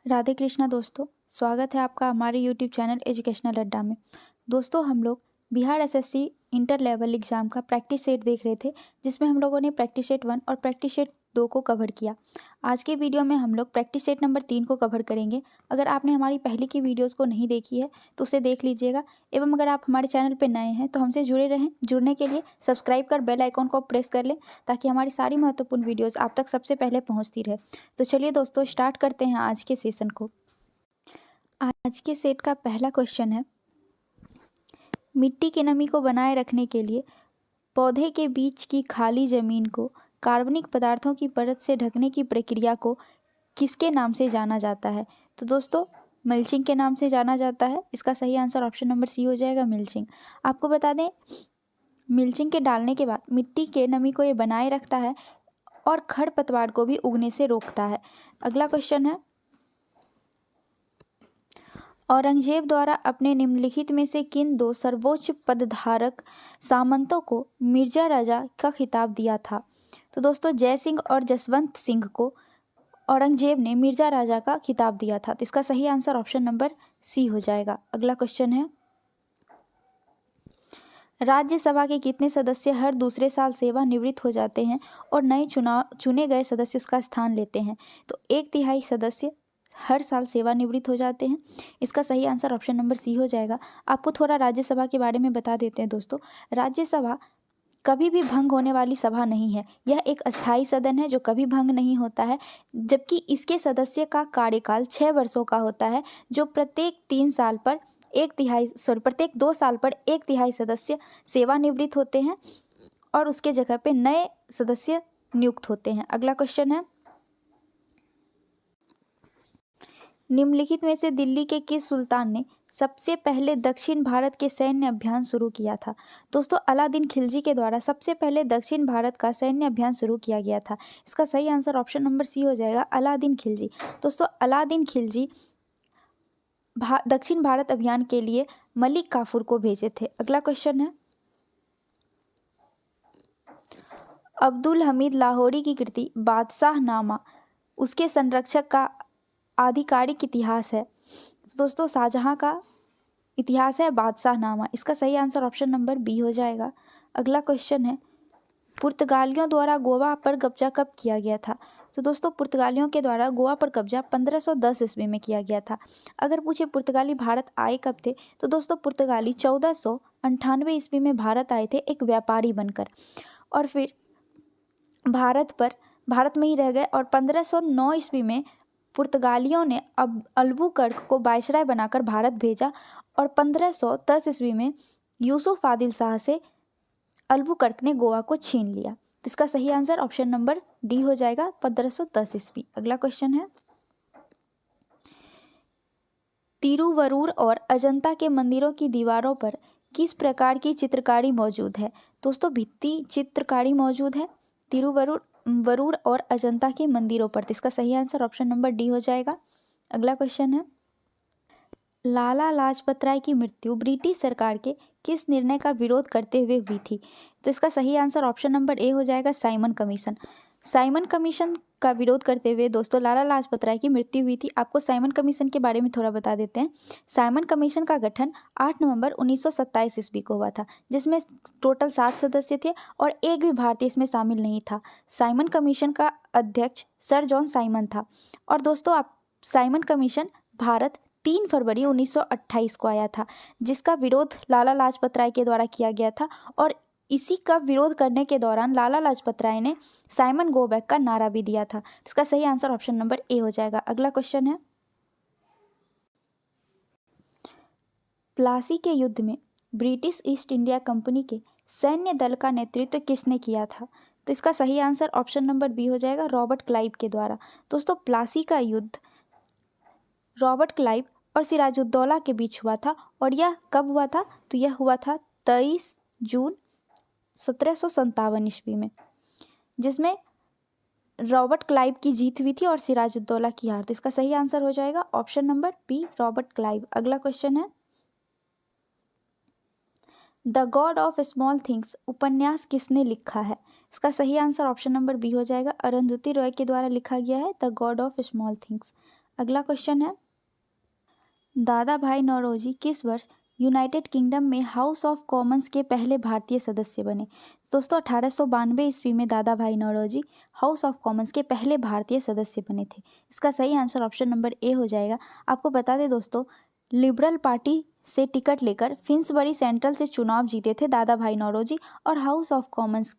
राधे कृष्णा दोस्तों, स्वागत है आपका हमारे यूट्यूब चैनल एजुकेशनल अड्डा में। दोस्तों, हम लोग Bihar SSC inter level exam का प्रैक्टिस सेट देख रहे थे, जिसमें हम लोगों ने प्रैक्टिस सेट 1 और प्रैक्टिस सेट 2 को कवर किया। आज के वीडियो में हम लोग प्रैक्टिस सेट नंबर 3 को कवर करेंगे। अगर आपने हमारी पहले की वीडियोज़ को नहीं देखी है तो उसे देख लीजिएगा, एवं अगर आप हमारे चैनल पर नए हैं तो हमसे जुड़े रहें। जुड़ने के लिए सब्सक्राइब कर बेल आइकॉन को प्रेस कर लें, ताकि हमारी सारी महत्वपूर्ण वीडियोज़ आप तक सबसे पहले पहुँचती रहे। तो चलिए दोस्तों, स्टार्ट करते हैं आज के सेशन को। आज के सेट का पहला क्वेश्चन है, मिट्टी की नमी को बनाए रखने के लिए पौधे के बीच की खाली जमीन को कार्बनिक पदार्थों की परत से ढकने की प्रक्रिया को किसके नाम से जाना जाता है? तो दोस्तों, मल्चिंग के नाम से जाना जाता है। इसका सही आंसर ऑप्शन नंबर सी हो जाएगा, मल्चिंग। आपको बता दें, मल्चिंग के डालने के बाद मिट्टी के नमी को ये बनाए रखता है और खरपतवार को भी उगने से रोकता है। अगला क्वेश्चन है, औरंगजेब द्वारा अपने निम्नलिखित में से किन दो सर्वोच्च पदधारक सामंतों को मिर्जा राजा का खिताब दिया था? तो दोस्तों, जय सिंह और जसवंत सिंह को औरंगजेब ने मिर्जा राजा का खिताब दिया था। तो इसका सही आंसर ऑप्शन नंबर सी हो जाएगा। अगला क्वेश्चन है, राज्यसभा के कितने सदस्य हर दूसरे साल सेवानिवृत्त हो जाते हैं और नए चुने गए सदस्य उसका स्थान लेते हैं? तो 1/3 सदस्य हर साल सेवानिवृत्त हो जाते हैं। इसका सही आंसर ऑप्शन नंबर सी हो जाएगा। आपको थोड़ा राज्यसभा के बारे में बता देते हैं दोस्तों। राज्यसभा कभी भी भंग होने वाली सभा नहीं है। यह एक अस्थायी सदन है जो कभी भंग नहीं होता है, जबकि इसके सदस्य का कार्यकाल 6 वर्षों का होता है, जो प्रत्येक 2 साल पर 1/3 सदस्य सेवानिवृत्त होते हैं और उसके जगह पे नए सदस्य नियुक्त होते हैं। अगला क्वेश्चन है, निम्नलिखित में से दिल्ली के किस सुल्तान ने सबसे पहले दक्षिण भारत के सैन्य अभियान शुरू किया था? दोस्तों, अलादीन खिलजी के द्वारा सबसे पहले दक्षिण भारत का सैन्य अभियान शुरू किया गया था। इसका सही आंसर ऑप्शन नंबर सी हो जाएगा, अलादीन खिलजी। दोस्तों, अलादीन खिलजी दक्षिण भारत अभियान के लिए मलिक काफूर को भेजे थे। अगला क्वेश्चन है, अब्दुल हमीद लाहौरी की कृति बादशाहनामा उसके संरक्षक का आधिकारिक इतिहास है? तो दोस्तों, शाहजहां का इतिहास है बादशाहनामा। इसका सही आंसर ऑप्शन नंबर बी हो जाएगा। अगला क्वेश्चन है, पुर्तगालियों द्वारा गोवा पर कब्जा कब किया गया था? तो दोस्तों, पुर्तगालियों के द्वारा गोवा पर कब्जा 1510 ईस्वी में किया गया था। अगर पूछे पुर्तगाली भारत आए कब थे, तो दोस्तों, पुर्तगाली 1498 ईस्वी में भारत आए थे एक व्यापारी बनकर, और फिर भारत में ही रह गए, और 1509 ईस्वी में पुर्तगालियों ने अब अल्बुकर्क को वायसराय बनाकर भारत भेजा, और 1510 ईस्वी में यूसुफ आदिल शाह से अल्बुकर्क ने गोवा को छीन लिया। तो इसका सही आंसर ऑप्शन नंबर डी हो जाएगा, 1510 ईस्वी। अगला क्वेश्चन है, तिरुवरूर और अजंता के मंदिरों की दीवारों पर किस प्रकार की चित्रकारी मौजूद है? दोस्तों, भित्ति चित्रकारी मौजूद है तिरुवरूर और अजंता के मंदिरों पर। तो इसका सही आंसर ऑप्शन नंबर डी हो जाएगा। अगला क्वेश्चन है, लाला लाजपत राय की मृत्यु ब्रिटिश सरकार के किस निर्णय का विरोध करते हुए हुई थी? तो इसका सही आंसर ऑप्शन नंबर ए हो जाएगा, साइमन कमीशन। साइमन कमीशन का विरोध करते हुए दोस्तों लाला लाजपत राय की मृत्यु हुई थी। आपको साइमन कमीशन के बारे में थोड़ा बता देते हैं। साइमन कमीशन का गठन 8 नवंबर 1927 ईस्वी को हुआ था, जिसमें टोटल 7 सदस्य थे और एक भी भारतीय इसमें शामिल नहीं था। साइमन कमीशन का अध्यक्ष सर जॉन साइमन था। और दोस्तों, साइमन कमीशन भारत 3 फरवरी 1928 को आया था, जिसका विरोध लाला लाजपत राय के द्वारा किया गया था, और इसी का विरोध करने के दौरान लाला लाजपत राय ने साइमन गो बैक का नारा भी दिया था। इसका सही आंसर ऑप्शन नंबर ए हो जाएगा। अगला क्वेश्चन है, प्लासी के युद्ध में ब्रिटिश ईस्ट इंडिया कंपनी के सैन्य दल का नेतृत्व किसने किया था? तो इसका सही आंसर ऑप्शन नंबर बी हो जाएगा, रॉबर्ट क्लाइव के द्वारा। दोस्तों, प्लासी का युद्ध रॉबर्ट क्लाइव और सिराजुद्दौला के बीच हुआ था, और यह कब हुआ था? तो यह हुआ था 23 जून 1757 ईस्वी में, जिसमें रॉबर्ट क्लाइव की जीत हुई थी और सिराजुद्दौला की हार। तो इसका सही आंसर हो जाएगा option number B, Robert Clive. अगला क्वेश्चन है, the God of Small Things उपन्यास किसने लिखा है? इसका सही आंसर ऑप्शन नंबर बी हो जाएगा, अरुंधति रॉय के द्वारा लिखा गया है the God of Small things. अगला क्वेश्चन है, दादा भाई नौरोजी किस वर्ष यूनाइटेड किंगडम में हाउस ऑफ कॉमन्स के पहले भारतीय सदस्य बने? दोस्तों 1892 ईस्वी में दादा भाई नौरोजी हाउस ऑफ कॉमन्स के पहले भारतीय सदस्य बने थे। इसका सही आंसर ऑप्शन नंबर ए हो जाएगा। आपको बता दें दोस्तों, लिबरल पार्टी से टिकट लेकर फिन्सबरी सेंट्रल से चुनाव जीते थे दादा भाई नौरोजी और हाउस ऑफ कॉमन्स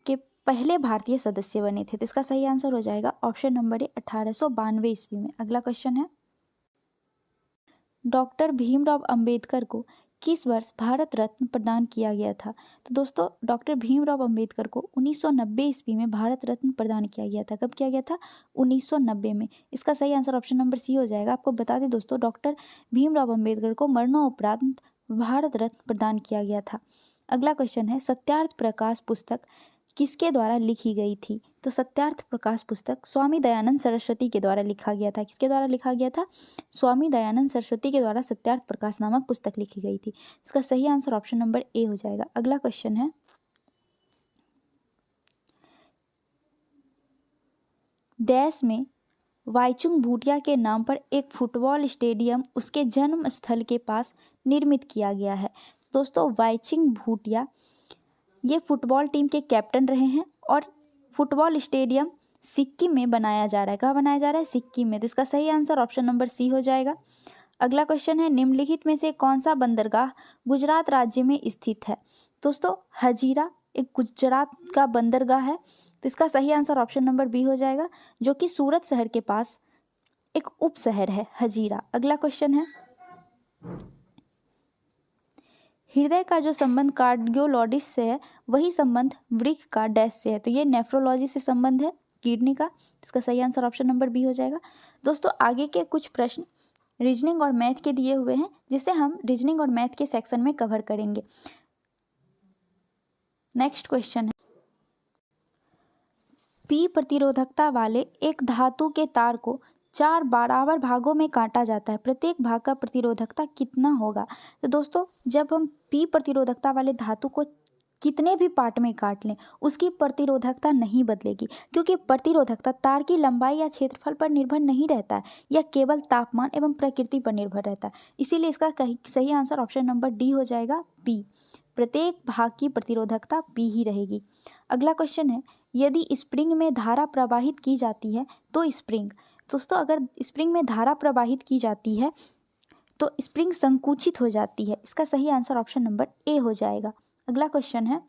के पहले भारतीय सदस्य बने थे। तो इसका सही आंसर हो जाएगा ऑप्शन नंबर ए 1892 ईस्वी में। अगला क्वेश्चन है, डॉक्टर भीमराव अंबेडकर को किस वर्ष भारत रत्न प्रदान किया गया था? तो दोस्तों डॉक्टर भीमराव अंबेडकर को 1990 ईस्वी में भारत रत्न प्रदान किया गया था। कब किया गया था? 1990 में। इसका सही आंसर ऑप्शन नंबर सी हो जाएगा। आपको बता दें दोस्तों, डॉक्टर भीमराव अंबेडकर को मरणोपरांत भारत रत्न प्रदान किया गया था। अगला क्वेश्चन है, सत्यार्थ प्रकाश पुस्तक किसके द्वारा लिखी गई थी? तो सत्यार्थ प्रकाश पुस्तक स्वामी दयानंद सरस्वती के द्वारा लिखा गया था। किसके द्वारा लिखा गया था? स्वामी दयानंद सरस्वती के द्वारा सत्यार्थ प्रकाश नामक पुस्तक लिखी गई थी। इसका सही आंसर ऑप्शन नंबर ए हो जाएगा। अगला क्वेश्चन है, डैश में वाईचुंग भूटिया के नाम पर एक फुटबॉल स्टेडियम उसके जन्म स्थल के पास निर्मित किया गया है। दोस्तों वाईचुंग भूटिया ये फुटबॉल टीम के कैप्टन रहे हैं और फुटबॉल स्टेडियम सिक्किम में बनाया जा रहा है। कहाँ बनाया जा रहा है? सिक्किम में। तो इसका सही आंसर ऑप्शन नंबर सी हो जाएगा। अगला क्वेश्चन है, निम्नलिखित में से कौन सा बंदरगाह गुजरात राज्य में स्थित है? दोस्तों हजीरा एक गुजरात का बंदरगाह है। तो इसका सही आंसर ऑप्शन नंबर बी हो जाएगा, जो कि सूरत शहर के पास एक उप शहर है हजीरा। अगला क्वेश्चन है, हृदय का जो संबंध कार्डियोलॉजिस्ट से है वही संबंध वृक्क का डैश से है। तो ये नेफ्रोलॉजी से संबंध है, किडनी का। इसका सही आंसर ऑप्शन नंबर बी हो जाएगा। दोस्तों आगे के कुछ प्रश्न रीजनिंग और मैथ के दिए हुए हैं, जिसे हम रीजनिंग और मैथ के सेक्शन में कवर करेंगे। नेक्स्ट क्वेश्चन है, पी प्रतिरोधकता वाले एक धातु के तार को 4 बराबर भागों में काटा जाता है, प्रत्येक भाग का प्रतिरोधकता कितना होगा? तो दोस्तों जब हम पी प्रतिरोधकता वाले धातु को कितने भी पार्ट में काट लें उसकी प्रतिरोधकता नहीं बदलेगी, क्योंकि प्रतिरोधकता तार की लंबाई या क्षेत्रफल पर निर्भर नहीं रहता है, यह केवल तापमान एवं प्रकृति पर निर्भर रहता है। इसीलिए इसका सही आंसर ऑप्शन नंबर डी हो जाएगा, बी। प्रत्येक भाग की प्रतिरोधकता बी ही रहेगी। अगला क्वेश्चन है, यदि स्प्रिंग में धारा प्रवाहित की जाती है तो स्प्रिंग, दोस्तों अगर स्प्रिंग में धारा प्रवाहित की जाती है तो स्प्रिंग संकुचित हो जाती है। इसका सही आंसर ऑप्शन नंबर ए हो जाएगा। अगला क्वेश्चन है,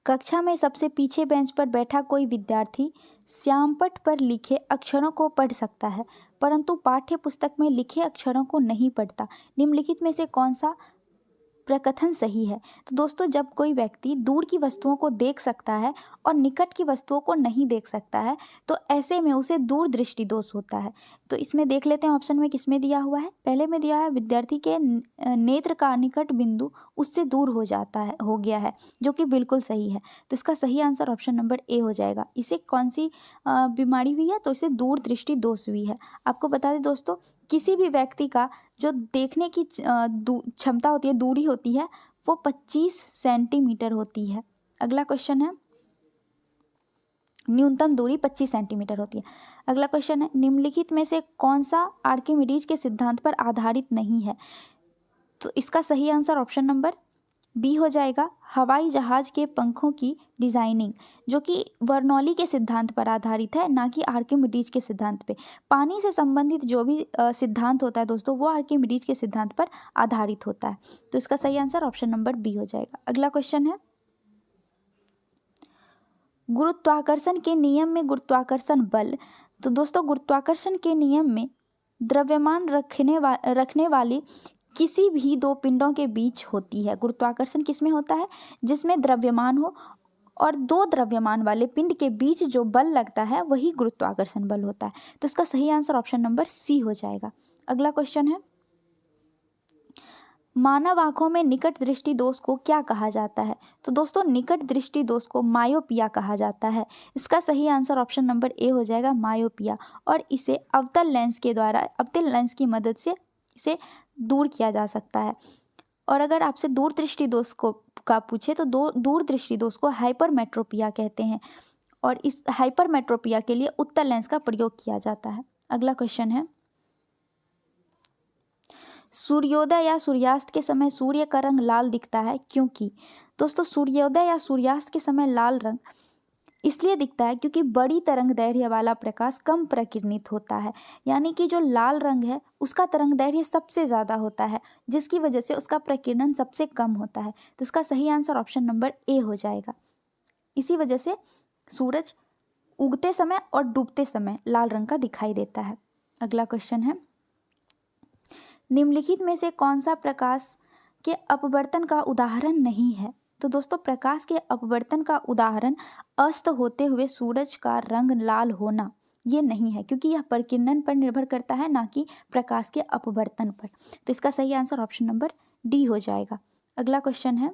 कक्षा में सबसे पीछे बेंच पर बैठा कोई विद्यार्थी श्यामपट्ट पर लिखे अक्षरों को पढ़ सकता है, परंतु पाठ्य पुस्तक में लिखे अक्षरों को नहीं पढ़ता। निम्नलिखित में से कौन सा प्रकथन सही है? तो दोस्तों जब कोई व्यक्ति दूर की वस्तुओं को देख सकता है और निकट की वस्तुओं को नहीं देख सकता है तो ऐसे में उसे दूर दृष्टि दोष होता है। तो इसमें देख लेते हैं ऑप्शन में किसमें दिया हुआ है। पहले में दिया है विद्यार्थी के नेत्र का निकट बिंदु उससे दूर हो जाता है, हो गया है, जो कि बिल्कुल सही है। तो इसका सही आंसर ऑप्शन नंबर ए हो जाएगा। इसे कौन सी बीमारी हुई है? तो इसे दूर दृष्टि दोष हुई है। आपको बता दें दोस्तों, किसी भी व्यक्ति का जो देखने की क्षमता होती है, दूरी होती है, वो 25 सेंटीमीटर होती है। अगला क्वेश्चन है, न्यूनतम दूरी 25 सेंटीमीटर होती है। अगला क्वेश्चन है, निम्नलिखित में से कौन सा आर्किमिडीज के सिद्धांत पर आधारित नहीं है? तो इसका सही आंसर ऑप्शन नंबर बी हो जाएगा, हवाई जहाज के पंखों की डिजाइनिंग, जो कि बर्नौली के सिद्धांत पर आधारित है, ना कि आर्किमिडीज के सिद्धांत पे। पानी से संबंधित जो भी सिद्धांत होता है दोस्तों, वो आर्किमिडीज के सिद्धांत पर आधारित होता है। तो इसका सही आंसर ऑप्शन नंबर बी हो जाएगा। अगला क्वेश्चन है, गुरुत्वाकर्षण के नियम में गुरुत्वाकर्षण बल, तो दोस्तों गुरुत्वाकर्षण के नियम में द्रव्यमान रखने वाली किसी भी दो पिंडों के बीच होती है। गुरुत्वाकर्षण किसमें होता है? जिसमें द्रव्यमान हो और दो द्रव्यमान वाले पिंड के बीच जो बल लगता है वही गुरुत्वाकर्षण बल होता है। तो इसका सही आंसर ऑप्शन नंबर सी हो जाएगा। अगला क्वेश्चन है, मानव आंखों में निकट दृष्टि दोष को क्या कहा जाता है? तो दोस्तों निकट दृष्टि दोष को मायोपिया कहा जाता है। इसका सही आंसर ऑप्शन नंबर ए हो जाएगा, मायोपिया। और इसे अवतल लेंस के द्वारा, अवतल लेंस की मदद से इसे दूर किया जा सकता है। और अगर आपसे दूर दृष्टि दोष को का पूछे तो दूर दृष्टि दोष को हाइपरमेट्रोपिया कहते हैं। और इस हाइपरमेट्रोपिया के लिए उत्तल लेंस का प्रयोग किया जाता है। अगला क्वेश्चन है, सूर्योदय या सूर्यास्त के समय सूर्य का रंग लाल दिखता है क्योंकि? दोस्तों सूर्योदय या सूर्यास्त के समय लाल रंग इसलिए दिखता है क्योंकि बड़ी तरंग दैर्घ्य वाला प्रकाश कम प्रकिरणित होता है, यानी कि जो लाल रंग है उसका तरंग दैर्घ्य सबसे ज़्यादा होता है, जिसकी वजह से उसका प्रकीर्णन सबसे कम होता है। तो इसका सही आंसर ऑप्शन नंबर ए हो जाएगा। इसी वजह से सूरज उगते समय और डूबते समय लाल रंग का दिखाई देता है। अगला क्वेश्चन है, निम्नलिखित में से कौन सा प्रकाश के अपवर्तन का उदाहरण नहीं है? तो दोस्तों प्रकाश के अपवर्तन का उदाहरण अस्त होते हुए सूरज का रंग लाल होना ये नहीं है, क्योंकि यह प्रकीर्णन पर निर्भर करता है, ना कि प्रकाश के अपवर्तन पर। तो इसका सही आंसर ऑप्शन नंबर डी हो जाएगा। अगला क्वेश्चन है,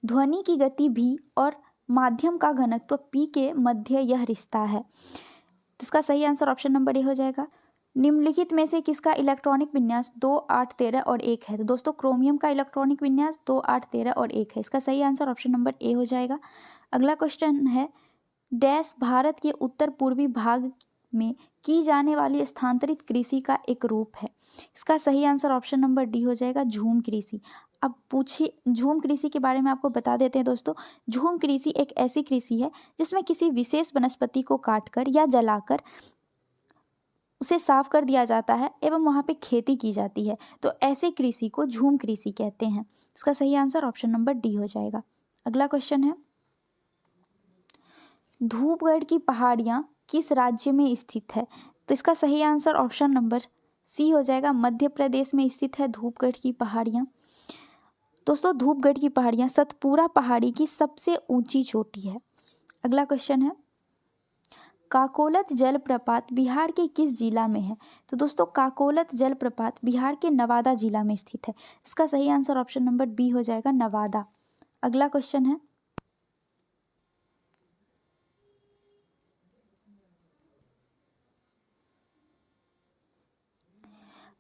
ध्वनि की गति भी और माध्यम का घनत्व पी के मध्य यह रिश्ता है। तो इसका सही आंसर ऑप्शन नंबर ए हो जाएगा। निम्नलिखित में से किसका इलेक्ट्रॉनिक विन्यास 2, 8, 13 और 1 है? तो दोस्तों क्रोमियम का इलेक्ट्रॉनिक विन्यास 2, 8, 13 और 1 है। इसका सही आंसर ऑप्शन नंबर ए हो जाएगा। अगला क्वेश्चन है, डैश भारत के उत्तर पूर्वी भाग में की जाने वाली स्थानांतरित कृषि का एक रूप है। इसका सही आंसर ऑप्शन नंबर डी हो जाएगा, झूम कृषि। अब पूछिए, झूम कृषि के बारे में आपको बता देते हैं दोस्तों। झूम कृषि एक ऐसी कृषि है जिसमें किसी विशेष वनस्पति को काटकर या जलाकर उसे साफ कर दिया जाता है एवं वहाँ पे खेती की जाती है। तो ऐसे कृषि को झूम कृषि कहते हैं। इसका सही आंसर ऑप्शन नंबर डी हो जाएगा। अगला क्वेश्चन है, धूपगढ़ की पहाड़ियाँ किस राज्य में स्थित है? तो इसका सही आंसर ऑप्शन नंबर सी हो जाएगा, मध्य प्रदेश में स्थित है धूपगढ़ की पहाड़ियाँ। दोस्तों धूपगढ़ की पहाड़ियाँ सतपुरा पहाड़ी की सबसे ऊंची चोटी है। अगला क्वेश्चन है, काकोलत जलप्रपात बिहार के किस जिला में है? तो दोस्तों काकोलत जलप्रपात बिहार के नवादा जिला में स्थित है। इसका सही आंसर ऑप्शन नंबर बी हो जाएगा, नवादा। अगला क्वेश्चन है,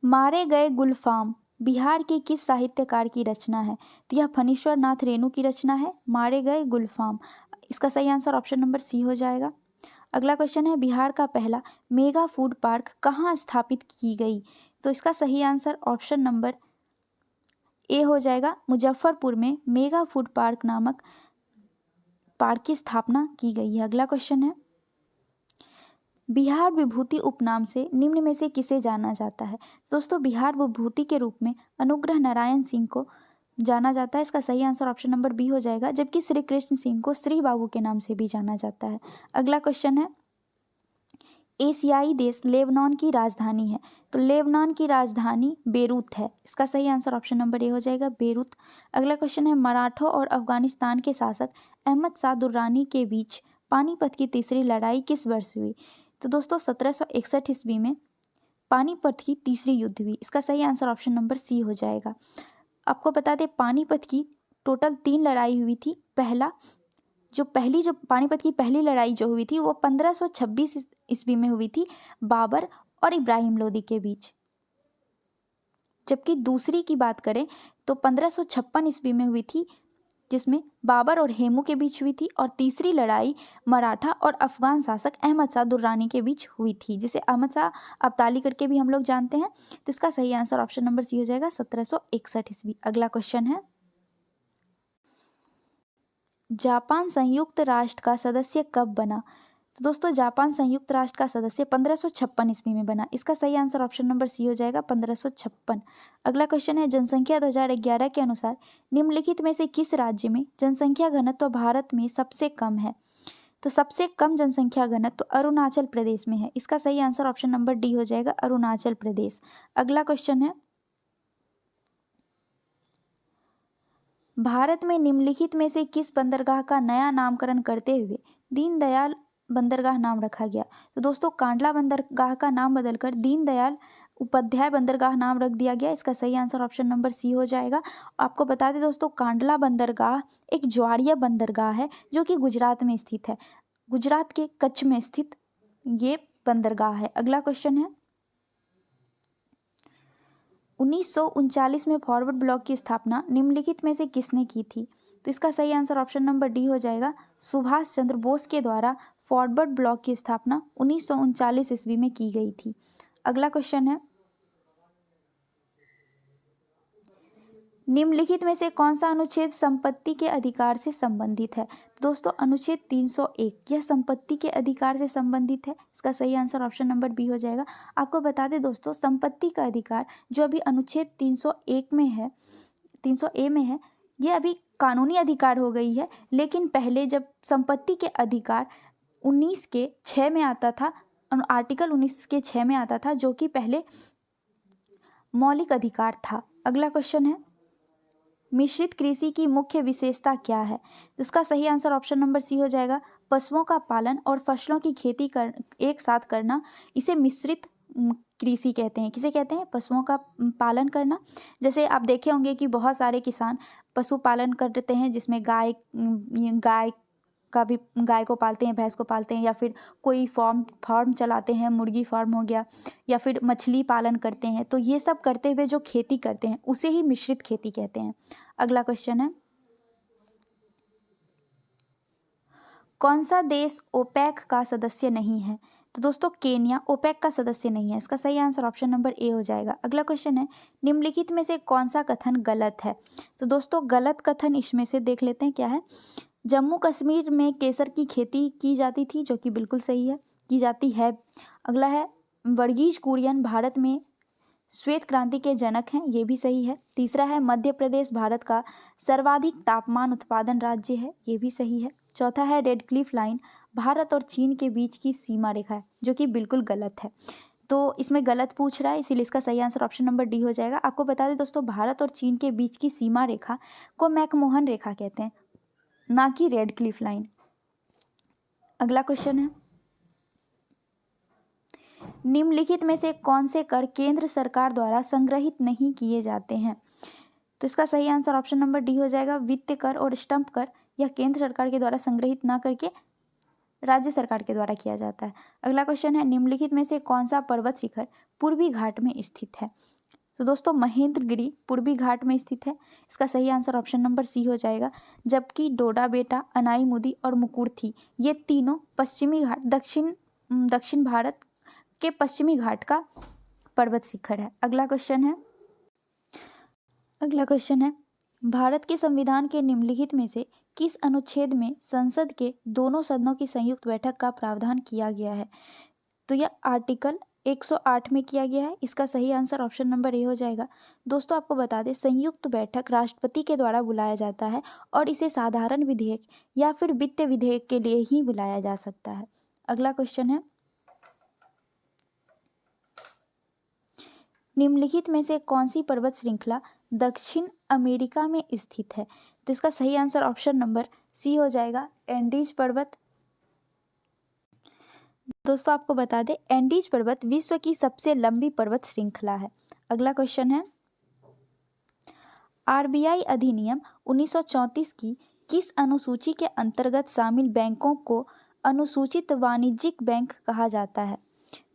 मारे गए गुलफाम बिहार के किस साहित्यकार की रचना है? तो यह फणीश्वर नाथ रेणु की रचना है, मारे गए गुलफाम। इसका सही आंसर ऑप्शन नंबर सी हो जाएगा। अगला क्वेश्चन है, बिहार का पहला मेगा फूड पार्क कहाँ स्थापित की गई? तो इसका सही आंसर ऑप्शन नंबर ए हो जाएगा, मुजफ्फरपुर में मेगा फूड पार्क नामक पार्क की स्थापना की गई है। अगला क्वेश्चन है, बिहार विभूति उपनाम से निम्न में से किसे जाना जाता है? दोस्तों बिहार विभूति के रूप में अनुग्रह नारायण सिंह को जाना जाता है। इसका सही आंसर ऑप्शन नंबर बी हो जाएगा, जबकि श्री कृष्ण सिंह को श्री बाबू के नाम से भी जाना जाता है। अगला क्वेश्चन है, एशियाई देश लेबनान की राजधानी है। तो लेबनान की राजधानी बेरूत है। इसका सही आंसर ऑप्शन नंबर ए हो जाएगा, बेरूत। अगला क्वेश्चन है, मराठों और अफगानिस्तान के शासक अहमद शाह दुर्रानी के बीच पानीपत की तीसरी लड़ाई किस वर्ष हुई? तो दोस्तों 1761 ईस्वी में पानीपत की तीसरी युद्ध हुई। इसका सही आंसर ऑप्शन नंबर सी हो जाएगा। आपको बता दें पानीपत की टोटल 3 लड़ाई हुई थी। जो पानीपत की पहली लड़ाई जो हुई थी वो 1526 ईस्वी में हुई थी बाबर और इब्राहिम लोदी के बीच, जबकि दूसरी की बात करें तो 1556 ईस्वी में हुई थी, जिसमें बाबर और हेमू के बीच हुई थी। और तीसरी लड़ाई मराठा और अफगान शासक अहमद शाह दुर्रानी के बीच हुई थी, जिसे अहमद शाह अब्दाली करके भी हम लोग जानते हैं। तो इसका सही आंसर ऑप्शन नंबर सी हो जाएगा, 1761 ईस्वी। अगला क्वेश्चन है, जापान संयुक्त राष्ट्र का सदस्य कब बना? तो दोस्तों जापान संयुक्त राष्ट्र का सदस्य 1556 ईस्वी में बना। इसका सही आंसर ऑप्शन नंबर सी हो जाएगा, 1556। अगला क्वेश्चन है, जनसंख्या 2011 के अनुसार निम्नलिखित में से किस राज्य में जनसंख्या घनत्व भारत में सबसे कम है? तो सबसे कम जनसंख्या घनत्व अरुणाचल प्रदेश में है। इसका सही आंसर ऑप्शन नंबर डी हो जाएगा, अरुणाचल प्रदेश। अगला क्वेश्चन है, भारत में निम्नलिखित में से किस बंदरगाह का नया नामकरण करते हुए दीनदयाल बंदरगाह नाम रखा गया? तो दोस्तों कांडला बंदरगाह का नाम बदलकर दीनदयाल उपाध्याय बंदरगाह नाम रख दिया गया। इसका सही आंसर ऑप्शन नंबर सी हो जाएगा। आपको बता दें दोस्तों कांडला बंदरगाह एक ज्वारीय बंदरगाह है जो कि गुजरात में स्थित है। गुजरात के कच्छ में स्थित ये बंदरगाह है। अगला क्वेश्चन है, 1939 में फॉरवर्ड ब्लॉक की स्थापना निम्नलिखित में से किसने की थी? तो इसका सही आंसर ऑप्शन नंबर डी हो जाएगा। सुभाष चंद्र बोस के द्वारा फॉरवर्ड ब्लॉक की स्थापना 1939 ईस्वी में की गई थी। अगला क्वेश्चन है, निम्नलिखित में से कौन सा अनुच्छेद संपत्ति के अधिकार से संबंधित है? दोस्तों अनुच्छेद 301 यह संपत्ति के अधिकार से संबंधित है। इसका सही आंसर ऑप्शन नंबर बी हो जाएगा। आपको बता दें दोस्तों, संपत्ति का अधिकार जो अभी अनुच्छेद 301 में है, 300A में है, यह अभी कानूनी अधिकार हो गई है। लेकिन पहले जब संपत्ति के अधिकार 19 के 6 में आता था, आर्टिकल 19 के 6 में आता था, जो कि पहले मौलिक अधिकार था। अगला क्वेश्चन है, मिश्रित कृषि की मुख्य विशेषता क्या है? इसका सही आंसर ऑप्शन नंबर सी हो जाएगा। पशुओं का पालन और फसलों की खेती एक साथ करना, इसे मिश्रित कृषि कहते हैं। किसे कहते हैं? पशुओं का पालन करना। जैसे आप देखे होंगे कि बहुत सारे किसान पशुपालन करते हैं, जिसमें गाय को पालते हैं, भैंस को पालते हैं, या फिर कोई फार्म चलाते हैं, मुर्गी फार्म हो गया, या फिर मछली पालन करते हैं। तो ये सब करते हुए जो खेती करते हैं उसे ही मिश्रित खेती कहते हैं। अगला क्वेश्चन है, कौन सा देश ओपेक का सदस्य नहीं है? तो दोस्तों केन्या ओपेक का सदस्य नहीं है। इसका सही आंसर ऑप्शन नंबर ए हो जाएगा। अगला क्वेश्चन है, निम्नलिखित में से कौन सा कथन गलत है? तो दोस्तों गलत कथन इसमें से देख लेते हैं क्या है। जम्मू कश्मीर में केसर की खेती की जाती थी, जो कि बिल्कुल सही है, की जाती है। अगला है, वर्गीज कुरियन भारत में श्वेत क्रांति के जनक हैं, ये भी सही है। तीसरा है, मध्य प्रदेश भारत का सर्वाधिक तापमान उत्पादन राज्य है, ये भी सही है। चौथा है, रेड क्लिफ लाइन भारत और चीन के बीच की सीमा रेखा है, जो कि बिल्कुल गलत है। तो इसमें गलत पूछ रहा है, इसीलिए इसका सही आंसर ऑप्शन नंबर डी हो जाएगा। आपको बता दें दोस्तों, भारत और चीन के बीच की सीमा रेखा को मैकमोहन रेखा कहते हैं, ना कि रेड क्लिफ लाइन। अगला क्वेश्चन है, निम्नलिखित में से कौन से कर केंद्र सरकार द्वारा संग्रहित नहीं किए जाते हैं? तो इसका सही आंसर ऑप्शन नंबर डी हो जाएगा। वित्त कर और स्टंप कर यह केंद्र सरकार के द्वारा संग्रहित ना करके राज्य सरकार के द्वारा किया जाता है। अगला क्वेश्चन है, निम्नलिखित में से कौन सा पर्वत शिखर पूर्वी घाट में स्थित है? तो दोस्तों महेंद्रगिरी पूर्वी घाट में स्थित है। इसका सही आंसर ऑप्शन नंबर सी हो जाएगा। जबकि डोडा बेटा, अनाईमुदी और मुकुर्थी ये तीनों पश्चिमी घाट, दक्षिण भारत के पश्चिमी घाट का पर्वत शिखर है। अगला क्वेश्चन है, भारत के संविधान के निम्नलिखित में से किस अनुच्छेद में संसद के दोनों सदनों की संयुक्त बैठक का प्रावधान किया गया है? तो यह आर्टिकल 108 में किया गया है। इसका सही आंसर ऑप्शन नंबर ए हो जाएगा। दोस्तों आपको बता दें, संयुक्त बैठक राष्ट्रपति के द्वारा बुलाया जाता है और इसे साधारण विधेयक या फिर वित्त विधेयक के लिए ही बुलाया जा सकता है। अगला क्वेश्चन है, निम्नलिखित में से कौन सी पर्वत श्रृंखला दक्षिण अमेरिका में स्थित है? तो इसका सही आंसर ऑप्शन नंबर सी हो जाएगा, एंडीज पर्वत। दोस्तों आपको बता दें, एंडीज पर्वत विश्व की सबसे लंबी पर्वत श्रृंखला है। अगला क्वेश्चन है, आरबीआई अधिनियम 1934 की किस अनुसूची के अंतर्गत शामिल बैंकों को अनुसूचित वाणिज्यिक बैंक कहा जाता है?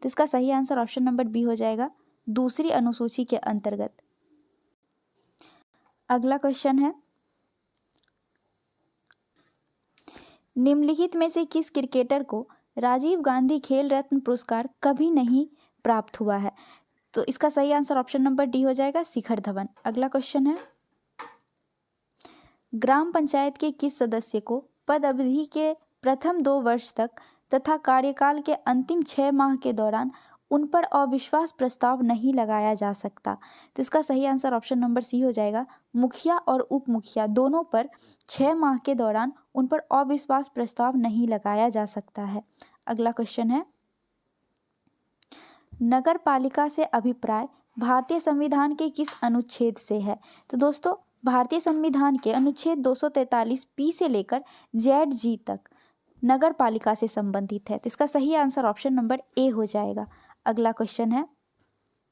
तो इसका सही आंसर ऑप्शन नंबर बी हो जाएगा, दूसरी अनुसूची के अंतर्गत। अगला क्वेश्चन है, निम्नलिखित में से किस क्रिकेटर को राजीव गांधी खेल रत्न पुरस्कार कभी नहीं प्राप्त हुआ है? तो इसका सही आंसर ऑप्शन नंबर डी हो जाएगा, शिखर धवन। अगला क्वेश्चन है, ग्राम पंचायत के किस सदस्य को पद अवधि के प्रथम 2 वर्ष तक तथा कार्यकाल के अंतिम 6 माह के दौरान उन पर अविश्वास प्रस्ताव नहीं लगाया जा सकता? तो इसका सही आंसर ऑप्शन नंबर सी हो जाएगा, मुखिया और उप मुखिया दोनों पर 6 माह के दौरान उन पर अविश्वास प्रस्ताव नहीं लगाया जा सकता है। अगला क्वेश्चन है, नगर पालिका से अभिप्राय भारतीय संविधान के किस अनुच्छेद से है? तो दोस्तों भारतीय संविधान के अनुच्छेद 243 से लेकर ZG तक नगर पालिका से संबंधित है। तो इसका सही आंसर ऑप्शन नंबर ए हो जाएगा। अगला क्वेश्चन है,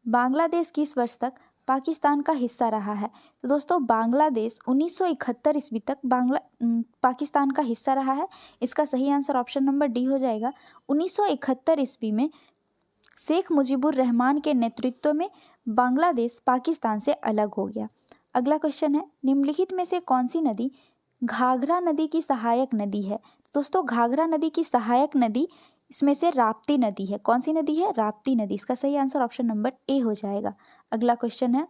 बांग्लादेश किस वर्ष तक पाकिस्तान का हिस्सा रहा है? तो दोस्तों बांग्लादेश 1971 ईस्वी तक पाकिस्तान का हिस्सा रहा है। इसका सही आंसर ऑप्शन नंबर डी हो जाएगा। 1971 ईस्वी में शेख मुजीबुर रहमान के नेतृत्व में बांग्लादेश पाकिस्तान से अलग हो गया। अगला क्वेश्चन है, निम्नलिखित में से कौन सी नदी घाघरा नदी की सहायक नदी है? दोस्तों घाघरा नदी की सहायक नदी इसमें से राप्ती नदी है। कौन सी नदी है? राप्ती नदी। इसका सही आंसर ऑप्शन नंबर ए हो जाएगा। अगला क्वेश्चन है,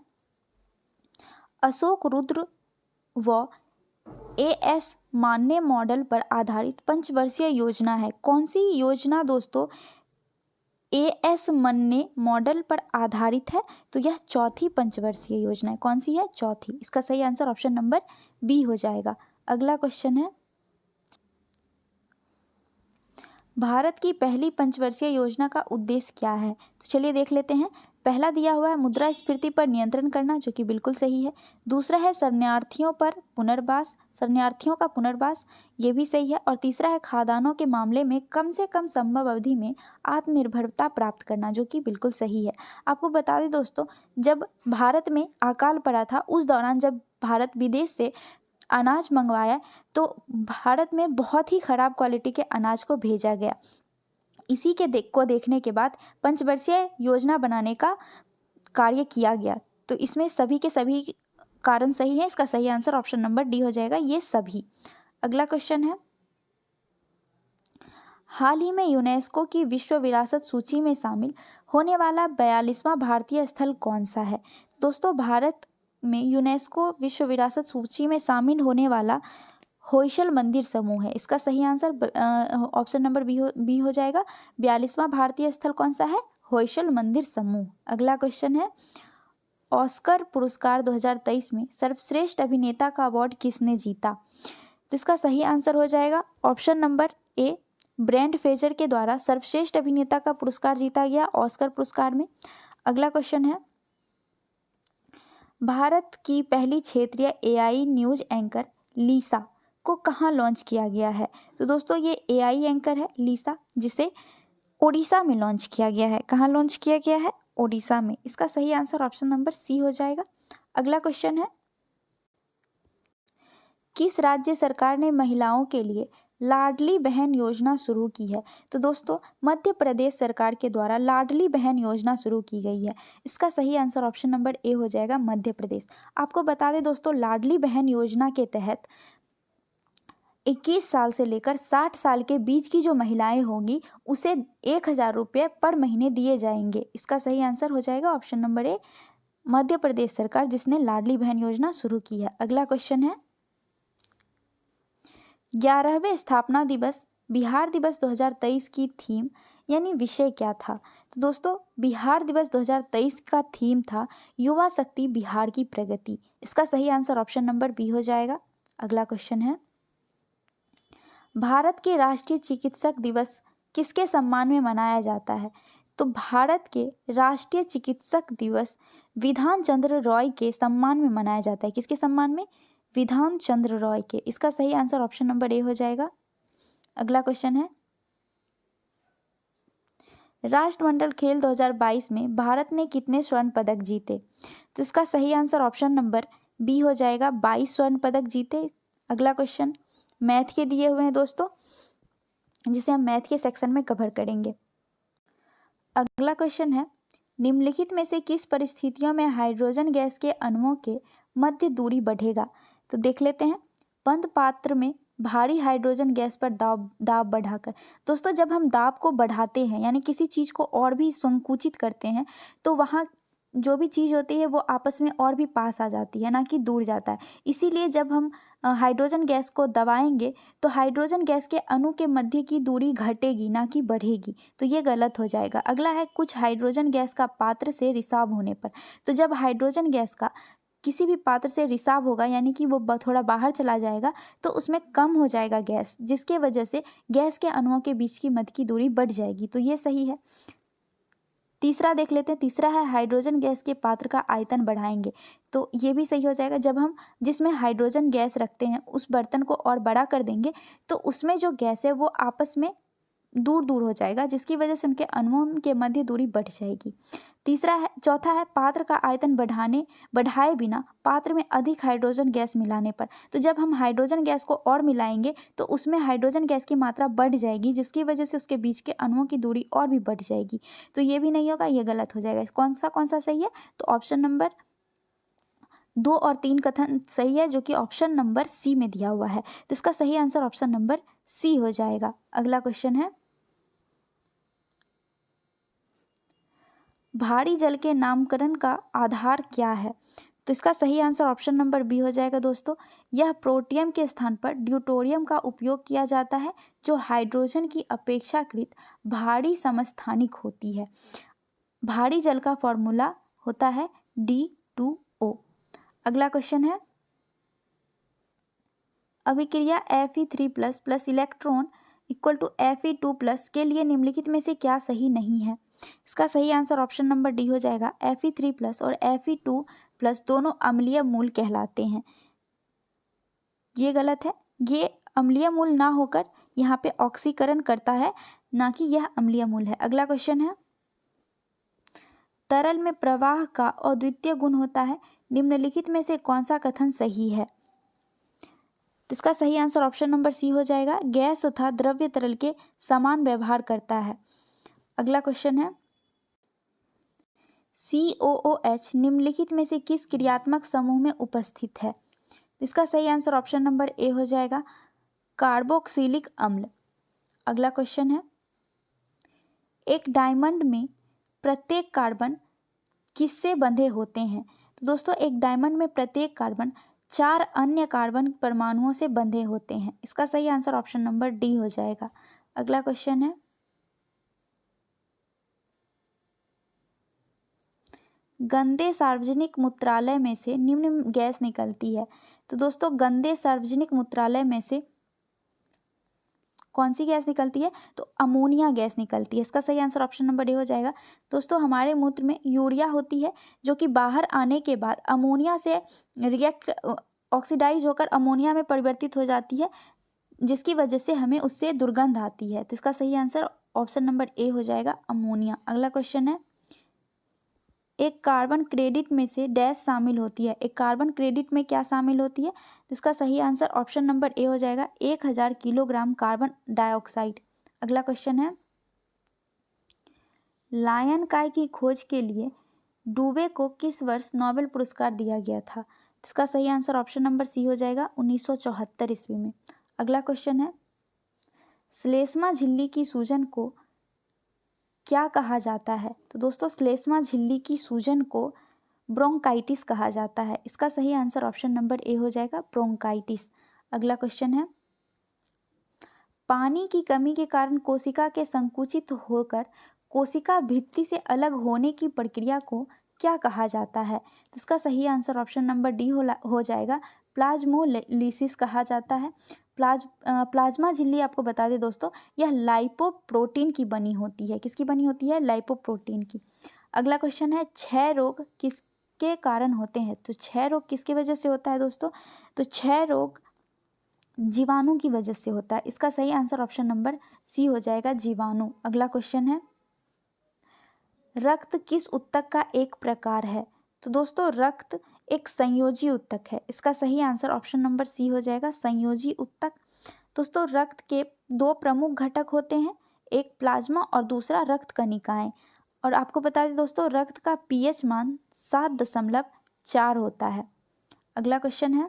अशोक रुद्र व एएस मान्य मॉडल पर आधारित पंचवर्षीय योजना है। कौन सी योजना दोस्तों एएस मान्य मॉडल पर आधारित है? तो यह चौथी पंचवर्षीय योजना है। कौन सी है? चौथी। इसका सही आंसर ऑप्शन नंबर बी हो जाएगा। अगला क्वेश्चन है, भारत की पहली पंचवर्षीय योजना का उद्देश्य क्या है? तो चलिए देख लेते हैं। पहला दिया हुआ है मुद्रास्फीति पर नियंत्रण करना, जो कि बिल्कुल सही है। दूसरा है शरणार्थियों पर पुनर्वास, शरणार्थियों का पुनर्वास, ये भी सही है। और तीसरा है खाद्यान्नों के मामले में कम से कम संभव अवधि में आत्मनिर्भरता प्राप्त करना, जो कि बिल्कुल सही है। आपको बता दें दोस्तों, जब भारत में अकाल पड़ा था उस दौरान जब भारत विदेश से अनाज मंगवाया तो भारत में बहुत ही ख़राब क्वालिटी के अनाज को भेजा गया। इसी के देखने के बाद पंचवर्षीय योजना बनाने का कार्य किया गया। तो इसमें सभी के सभी कारण सही है। इसका सही आंसर ऑप्शन नंबर डी हो जाएगा, ये सभी। अगला क्वेश्चन है, हाल ही में यूनेस्को की विश्व विरासत सूची में शामिल होने वाला 42वां भारतीय स्थल कौन सा है? दोस्तों भारत में यूनेस्को विश्व विरासत सूची में शामिल होने वाला होयसल मंदिर समूह है। इसका सही आंसर ऑप्शन नंबर बी हो जाएगा। 42वां भारतीय स्थल कौन सा है? होयसल मंदिर समूह। अगला क्वेश्चन है, ऑस्कर पुरस्कार 2023 में सर्वश्रेष्ठ अभिनेता का अवार्ड किसने जीता? तो इसका सही आंसर हो जाएगा option number A, Brendon Fraser के द्वारा सर्वश्रेष्ठ अभिनेता का पुरस्कार जीता गया ऑस्कर पुरस्कार में। अगला क्वेश्चन है, भारत की पहली क्षेत्रीय एआई न्यूज एंकर लीसा को कहाँ लॉन्च किया गया है? तो दोस्तों ये एआई एंकर है लीसा, जिसे ओडिशा में लॉन्च किया गया है। कहाँ लॉन्च किया गया है? ओडिशा में। इसका सही आंसर ऑप्शन नंबर सी हो जाएगा। अगला क्वेश्चन है, किस राज्य सरकार ने महिलाओं के लिए लाडली बहन योजना शुरू की है? तो दोस्तों मध्य प्रदेश सरकार के द्वारा लाडली बहन योजना शुरू की गई है। इसका सही आंसर ऑप्शन नंबर ए हो जाएगा, मध्य प्रदेश। आपको बता दें दोस्तों, लाडली बहन योजना के तहत 21 साल से लेकर 60 साल के बीच की जो महिलाएं होंगी उसे 1000 रुपये पर महीने दिए जाएंगे। इसका सही आंसर हो जाएगा option number A, Madhya Pradesh सरकार, जिसने लाडली बहन योजना शुरू की है। अगला क्वेश्चन है, 11वें स्थापना दिवस बिहार दिवस 2023 की थीम यानी विषय क्या था? तो दोस्तों बिहार दिवस 2023 का थीम था युवा शक्ति बिहार की प्रगति। इसका सही आंसर ऑप्शन नंबर बी हो जाएगा। अगला क्वेश्चन है, भारत के राष्ट्रीय चिकित्सक दिवस किसके सम्मान में मनाया जाता है? तो भारत के राष्ट्रीय चिकित्सक दिवस विधान चंद्र रॉय के सम्मान में मनाया जाता है। किसके सम्मान में? विधान चंद्र रॉय के। इसका सही आंसर ऑप्शन नंबर ए हो जाएगा। अगला क्वेश्चन है, राष्ट्रमंडल खेल 2022 में भारत ने कितने स्वर्ण पदक जीते? तो इसका सही आंसर ऑप्शन नंबर बी हो जाएगा, 22 स्वर्ण पदक जीते। अगला क्वेश्चन मैथ के दिए हुए हैं दोस्तों, जिसे हम मैथ के सेक्शन में कवर करेंगे। अगला क्वेश्चन है, निम्नलिखित में से किस परिस्थितियों में हाइड्रोजन गैस के अणुओं के मध्य दूरी बढ़ेगा? तो देख लेते हैं। बंद पात्र में भारी हाइड्रोजन गैस पर दाब बढ़ाकर। दोस्तों जब हम दाब को बढ़ाते हैं यानी किसी चीज़ को और भी संकुचित करते हैं तो वहाँ जो भी चीज़ होती है वो आपस में और भी पास आ जाती है, ना कि दूर जाता है। इसीलिए जब हम हाइड्रोजन गैस को दबाएंगे तो हाइड्रोजन गैस के अणु के मध्य की दूरी घटेगी, ना कि बढ़ेगी। तो ये गलत हो जाएगा। अगला है, कुछ हाइड्रोजन गैस का पात्र से रिसाव होने पर। तो जब हाइड्रोजन गैस का किसी भी पात्र से रिसाव होगा यानी कि वो थोड़ा बाहर चला जाएगा तो उसमें कम हो जाएगा गैस, जिसके वजह से गैस के अणुओं के बीच की मध्य की दूरी बढ़ जाएगी। तो ये सही है। तीसरा देख लेते हैं। तीसरा है, हाइड्रोजन गैस के पात्र का आयतन बढ़ाएंगे। तो ये भी सही हो जाएगा। जब हम जिसमें हाइड्रोजन गैस रखते हैं उस बर्तन को और बड़ा कर देंगे तो उसमें जो गैस है वो आपस में दूर दूर हो जाएगा, जिसकी वजह से उनके अणुओं के मध्य दूरी बढ़ जाएगी। चौथा है, पात्र का आयतन बढ़ाए बिना पात्र में अधिक हाइड्रोजन गैस मिलाने पर। तो जब हम हाइड्रोजन गैस को और मिलाएंगे तो उसमें हाइड्रोजन गैस की मात्रा बढ़ जाएगी, जिसकी वजह से उसके बीच के अणुओं की दूरी और भी बढ़ जाएगी। तो ये भी नहीं होगा, ये गलत हो जाएगा। कौन सा सही है? तो ऑप्शन नंबर 2 और 3 कथन सही है, जो कि ऑप्शन नंबर सी में दिया हुआ है। तो इसका सही आंसर ऑप्शन नंबर सी हो जाएगा। अगला क्वेश्चन है, भारी जल के नामकरण का आधार क्या है? तो इसका सही आंसर ऑप्शन नंबर बी हो जाएगा दोस्तों। यह प्रोटियम के स्थान पर ड्यूटोरियम का उपयोग किया जाता है, जो हाइड्रोजन की अपेक्षाकृत भारी समस्थानिक होती है। भारी जल का फॉर्मूला होता है D2O। अगला क्वेश्चन है, अभिक्रिया Fe3+ plus electron equal to Fe2+ के लिए निम्नलिखित में से क्या सही नहीं है? इसका सही आंसर ऑप्शन नंबर डी हो जाएगा। Fe3+ और Fe2+ दोनों अम्लीय मूल कहलाते हैं। ये गलत है, ये अम्लीय मूल ना होकर यहाँ पे ऑक्सीकरण करता है, ना कि यह अम्लीय मूल है। अगला क्वेश्चन है, तरल में प्रवाह का अद्वितीय गुण होता है, निम्नलिखित में से कौन सा कथन सही है? तो इसका सही आंसर ऑप्शन नंबर सी हो जाएगा। गैस तथा द्रव्य तरल के समान व्यवहार करता है। अगला क्वेश्चन है, COOH निम्नलिखित में से किस क्रियात्मक समूह में उपस्थित है? इसका सही आंसर ऑप्शन नंबर ए हो जाएगा, कार्बोक्सिलिक अम्ल। अगला क्वेश्चन है, एक डायमंड में प्रत्येक कार्बन किससे बंधे होते हैं? तो दोस्तों, एक डायमंड में प्रत्येक कार्बन 4 अन्य कार्बन परमाणुओं से बंधे होते हैं। इसका सही आंसर ऑप्शन नंबर डी हो जाएगा। अगला क्वेश्चन है, गंदे सार्वजनिक मूत्रालय में से निम्न गैस निकलती है। तो दोस्तों, गंदे सार्वजनिक मूत्रालय में से कौन सी गैस निकलती है? तो अमोनिया गैस निकलती है। इसका सही आंसर ऑप्शन नंबर डी हो जाएगा। दोस्तों, हमारे मूत्र में यूरिया होती है, जो कि बाहर आने के बाद अमोनिया से रिएक्ट ऑक्सीडाइज होकर अमोनिया में परिवर्तित हो जाती है, जिसकी वजह से हमें उससे दुर्गंध आती है। तो इसका सही आंसर ऑप्शन नंबर ए हो जाएगा, अमोनिया। अगला क्वेश्चन है, एक कार्बन क्रेडिट में से डैश शामिल होती है। एक कार्बन क्रेडिट में क्या शामिल होती है? तो इसका सही आंसर ऑप्शन नंबर ए हो जाएगा, 1000 किलोग्राम कार्बन डाइऑक्साइड। अगला क्वेश्चन है, लायन काय की खोज के लिए डूबे को किस वर्ष नोबेल पुरस्कार दिया गया था? इसका सही आंसर ऑप्शन नंबर सी हो जाएगा, 1974 ईस्वी में। अगला क्वेश्चन है, श्लेष्मा झिल्ली की सूजन को क्या कहा जाता है? तो दोस्तों, श्लेष्मा झिल्ली की सूजन को ब्रोंकाइटिस कहा जाता है। इसका सही आंसर ऑप्शन नंबर ए हो जाएगा, ब्रोंकाइटिस। अगला क्वेश्चन है, पानी की कमी के कारण कोशिका के संकुचित होकर कोशिका भित्ति से अलग होने की प्रक्रिया को क्या कहा जाता है? तो इसका सही आंसर ऑप्शन नंबर डी हो जाएगा, प्लाज्मोलिसिस कहा जाता है। प्लाज्मा झिल्ली, आपको बता दें दोस्तों, यह लाइपोप्रोटीन की बनी होती है। किसकी बनी होती है? लाइपोप्रोटीन की। अगला क्वेश्चन है, क्षय रोग किसके कारण होते हैं? तो क्षय रोग किसकी वजह से होता है दोस्तों? तो क्षय रोग जीवाणु की वजह से होता है। इसका सही आंसर ऑप्शन नंबर सी हो जाएगा, जीवाणु। अगला क्वेश्चन है, रक्त किस ऊतक का एक प्रकार है? तो दोस्तों, रक्त एक संयोजी ऊतक है। इसका सही आंसर ऑप्शन नंबर सी हो जाएगा, संयोजी ऊतक। दोस्तों, रक्त के 2 प्रमुख घटक होते हैं, एक प्लाज्मा और दूसरा रक्त कणिकाएं। और आपको बता दें दोस्तों, रक्त का pH मान 7.4 होता है। अगला क्वेश्चन है,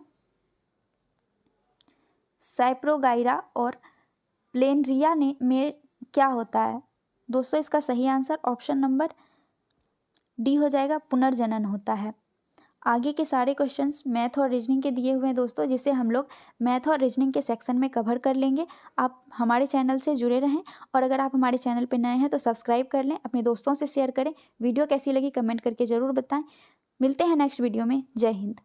सैप्रोगाइरा और प्लेनरिया में क्या होता है? दोस्तों, इसका सही आंसर ऑप्शन नंबर डी हो जाएगा, पुनर्जनन होता है। आगे के सारे क्वेश्चंस मैथ और रीजनिंग के दिए हुए हैं दोस्तों, जिसे हम लोग मैथ और रीजनिंग के सेक्शन में कवर कर लेंगे। आप हमारे चैनल से जुड़े रहें, और अगर आप हमारे चैनल पर नए हैं तो सब्सक्राइब कर लें, अपने दोस्तों से शेयर करें। वीडियो कैसी लगी कमेंट करके ज़रूर बताएं। मिलते हैं नेक्स्ट वीडियो में। जय हिंद।